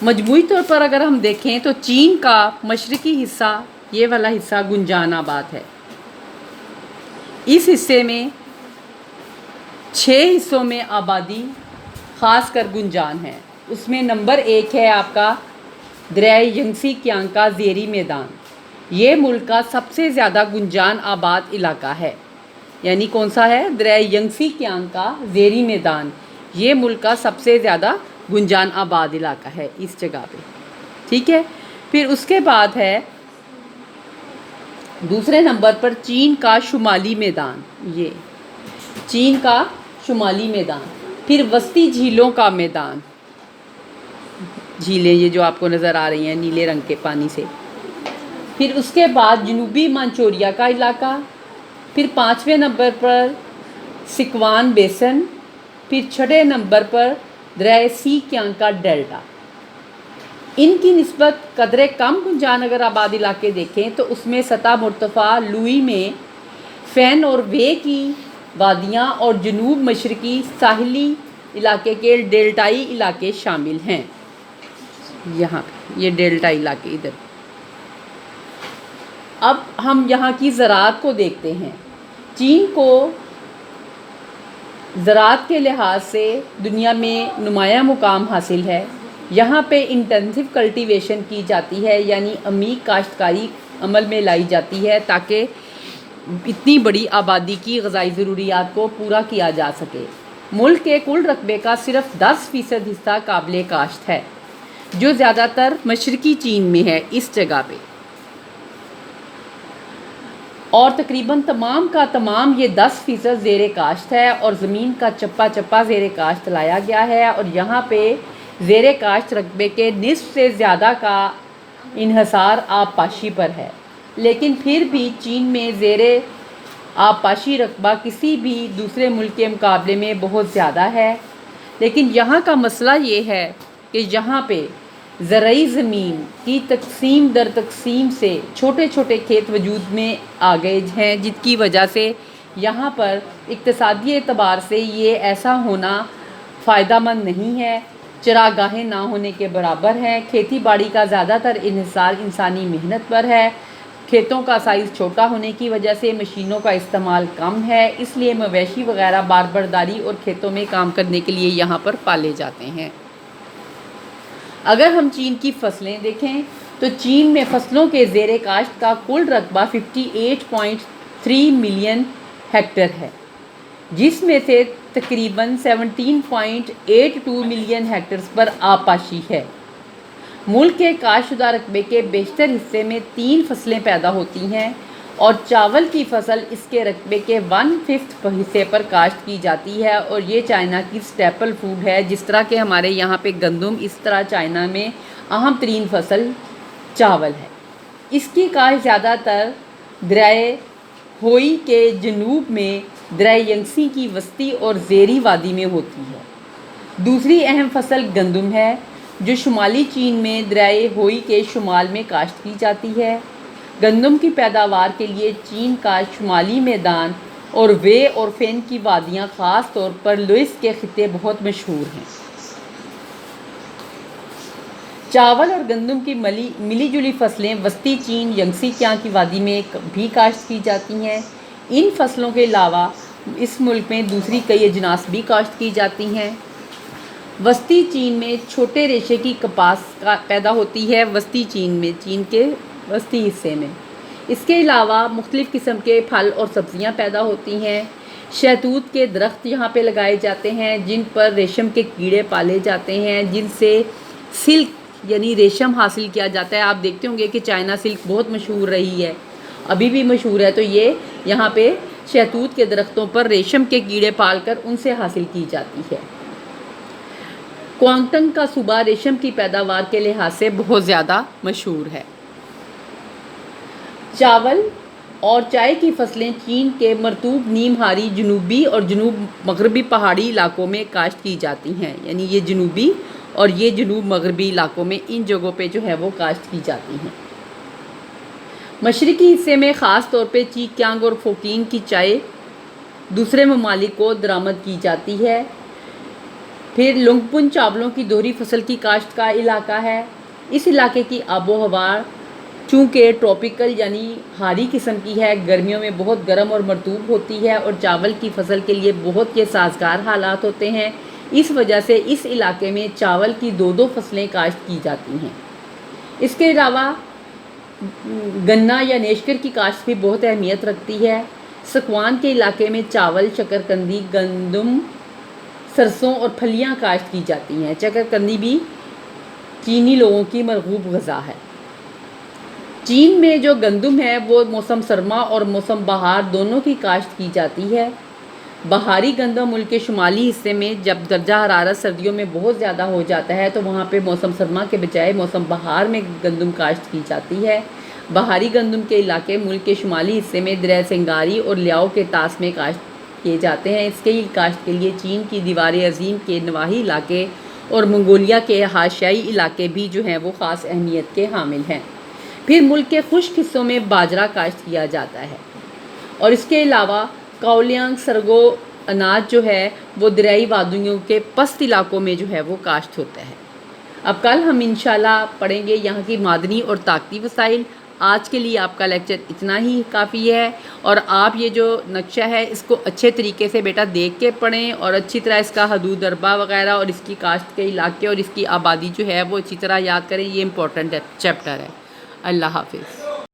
مجموعی طور پر اگر ہم دیکھیں تو چین کا مشرقی حصہ، یہ والا حصہ گنجان آباد ہے۔ اس حصے میں 6 حصوں میں آبادی خاص کر گنجان ہے۔ اس میں نمبر 1 ہے آپ کا دریائے ینگسی کیانگ کا زیریں میدان۔ یہ ملک کا سب سے زیادہ گنجان آباد علاقہ ہے۔ یعنی کون سا ہے؟ دریائے ینگسی کیانگ کا زیریں میدان، یہ ملک کا سب سے زیادہ گنجان آباد علاقہ ہے اس جگہ پہ، ٹھیک ہے۔ پھر اس کے بعد ہے دوسرے نمبر پر چین کا شمالی میدان، یہ چین کا شمالی میدان۔ پھر وسطی جھیلوں کا میدان، جھیلیں یہ جو آپ کو نظر آ رہی ہیں نیلے رنگ کے پانی سے۔ پھر اس کے بعد جنوبی مانچوریا کا علاقہ۔ پھر 5ویں نمبر پر سکوان بیسن۔ پھر 6 نمبر پر دریائے سی کیانگ کا ڈیلٹا۔ ان کی نسبت قدرے کم گنجان اگر آباد علاقے دیکھیں تو اس میں سطح مرتفع لوئی میں فین اور وے کی وادیاں اور جنوب مشرقی ساحلی علاقے کے ڈیلٹائی علاقے شامل ہیں۔ یہاں یہ ڈیلٹا علاقے ادھر۔ اب ہم یہاں کی زراعت کو دیکھتے ہیں۔ چین کو زراعت کے لحاظ سے دنیا میں نمایاں مقام حاصل ہے۔ یہاں پہ انٹینسو کلٹیویشن کی جاتی ہے، یعنی عمیق کاشتکاری عمل میں لائی جاتی ہے تاکہ اتنی بڑی آبادی کی غذائی ضروریات کو پورا کیا جا سکے۔ ملک کے کل رقبے کا صرف 10% حصہ قابل کاشت ہے، جو زیادہ تر مشرقی چین میں ہے اس جگہ پہ، اور تقریباً تمام کا تمام یہ 10% زیر کاشت ہے، اور زمین کا چپا چپا زیر کاشت لایا گیا ہے، اور یہاں پہ زیر کاشت رقبے کے نصف سے زیادہ کا انحصار آبپاشی پر ہے۔ لیکن پھر بھی چین میں زیر آبپاشی رقبہ کسی بھی دوسرے ملک کے مقابلے میں بہت زیادہ ہے۔ لیکن یہاں کا مسئلہ یہ ہے کہ یہاں پہ زرعی زمین کی تقسیم در تقسیم سے چھوٹے چھوٹے کھیت وجود میں آ گئے ہیں، جس کی وجہ سے یہاں پر اقتصادی اعتبار سے یہ ایسا ہونا فائدہ مند نہیں ہے، چراگاہیں نہ ہونے کے برابر ہیں۔ کھیتی باڑی کا زیادہ تر انحصار انسانی محنت پر ہے۔ کھیتوں کا سائز چھوٹا ہونے کی وجہ سے مشینوں کا استعمال کم ہے، اس لیے مویشی وغیرہ باربرداری اور کھیتوں میں کام کرنے کے لیے یہاں پر پالے جاتے ہیں۔ اگر ہم چین کی فصلیں دیکھیں تو چین میں فصلوں کے زیر کاشت کا کل رقبہ 58.3 ملین ہیکٹر ہے، جس میں سے تقریباً 17.82 ملین ہیکٹرز پر آبپاشی ہے۔ ملک کے کاشت شدہ رقبے کے بیشتر حصے میں 3 فصلیں پیدا ہوتی ہیں، اور چاول کی فصل اس کے رقبے کے 1/5 حصے پر کاشت کی جاتی ہے، اور یہ چائنا کی سٹیپل فوڈ ہے۔ جس طرح کہ ہمارے یہاں پہ گندم، اس طرح چائنا میں اہم ترین فصل چاول ہے۔ اس کی کاشت زیادہ تر دریائے ہوئی کے جنوب میں دریائے ینگسی کی وسطی اور زیریں وادی میں ہوتی ہے۔ دوسری اہم فصل گندم ہے، جو شمالی چین میں دریائے ہوئی کے شمال میں کاشت کی جاتی ہے۔ گندم کی پیداوار کے لیے چین کا شمالی میدان اور وے اور فین کی وادیاں، خاص طور پر لوئس کے خطے، بہت مشہور ہیں۔ چاول اور گندم کی ملی جلی فصلیں وسطی چین ینگسی کیانگ کی وادی میں بھی کاشت کی جاتی ہیں۔ ان فصلوں کے علاوہ اس ملک میں دوسری کئی اجناس بھی کاشت کی جاتی ہیں۔ وسطی چین میں چھوٹے ریشے کی کپاس پیدا ہوتی ہے، وسطی چین میں، چین کے وسطی حصے میں۔ اس کے علاوہ مختلف قسم کے پھل اور سبزیاں پیدا ہوتی ہیں۔ شہتوت کے درخت یہاں پہ لگائے جاتے ہیں، جن پر ریشم کے کیڑے پالے جاتے ہیں، جن سے سلک یعنی ریشم حاصل کیا جاتا ہے۔ آپ دیکھتے ہوں گے کہ چائنا سلک بہت مشہور رہی ہے، ابھی بھی مشہور ہے، تو یہ یہاں پہ شہتوت کے درختوں پر ریشم کے کیڑے پال کر ان سے حاصل کی جاتی ہے۔ کوانگٹنگ کا صوبہ ریشم کی پیداوار کے لحاظ سے بہت زیادہ مشہور ہے۔ چاول اور چائے کی فصلیں چین کے مرطوب نیم ہاری جنوبی اور جنوب مغربی پہاڑی علاقوں میں کاشت کی جاتی ہیں، یعنی یہ جنوبی اور یہ جنوب مغربی علاقوں میں ان جگہوں پہ جو ہے وہ کاشت کی جاتی ہیں۔ مشرقی حصے میں خاص طور پہ چیکیانگ اور فوکین کی چائے دوسرے ممالک کو درآمد کی جاتی ہے۔ پھر لونگپن چاولوں کی دوہری فصل کی کاشت کا علاقہ ہے۔ اس علاقے کی آب و ہوا چونکہ ٹراپیکل یعنی حاری قسم کی ہے، گرمیوں میں بہت گرم اور مرطوب ہوتی ہے اور چاول کی فصل کے لیے بہت کے سازگار حالات ہوتے ہیں۔ اس وجہ سے اس علاقے میں چاول کی دو فصلیں کاشت کی جاتی ہیں۔ اس کے علاوہ گنا یا نیشکر کی کاشت بھی بہت اہمیت رکھتی ہے۔ سکوان کے علاقے میں چاول، شکرقندی، گندم، سرسوں اور پھلیاں کاشت کی جاتی ہیں۔ شکرقندی بھی چینی لوگوں کی مرغوب غذا ہے۔ چین میں جو گندم ہے وہ موسم سرما اور موسم بہار دونوں کی کاشت کی جاتی ہے۔ بہاری گندم ملک کے شمالی حصے میں جب درجہ حرارت سردیوں میں بہت زیادہ ہو جاتا ہے تو وہاں پہ موسم سرما کے بجائے موسم بہار میں گندم کاشت کی جاتی ہے۔ بہاری گندم کے علاقے ملک کے شمالی حصے میں دریا سنگاری اور لیاؤ کے طاس میں کاشت کیے جاتے ہیں۔ اس کی کاشت کے لیے چین کی دیوار عظیم کے نواحی علاقے اور منگولیا کے حاشائی علاقے بھی جو ہیں وہ خاص اہمیت کے حامل ہیں۔ پھر ملک کے خشک حصوں میں باجرہ کاشت کیا جاتا ہے اور اس کے علاوہ کاؤلیانگ سرگو اناج جو ہے وہ دریائی وادیوں کے پست علاقوں میں جو ہے وہ کاشت ہوتا ہے۔ اب کل ہم انشاءاللہ پڑھیں گے یہاں کی معدنی اور طاقتی وسائل۔ آج کے لیے آپ کا لیکچر اتنا ہی کافی ہے، اور آپ یہ جو نقشہ ہے اس کو اچھے طریقے سے بیٹا دیکھ کے پڑھیں اور اچھی طرح اس کا حدود اربا وغیرہ اور اس کی کاشت کے علاقے اور اس کی آبادی جو ہے وہ اچھی طرح یاد کریں۔ یہ امپورٹنٹ چیپٹر ہے۔ اللہ حافظ۔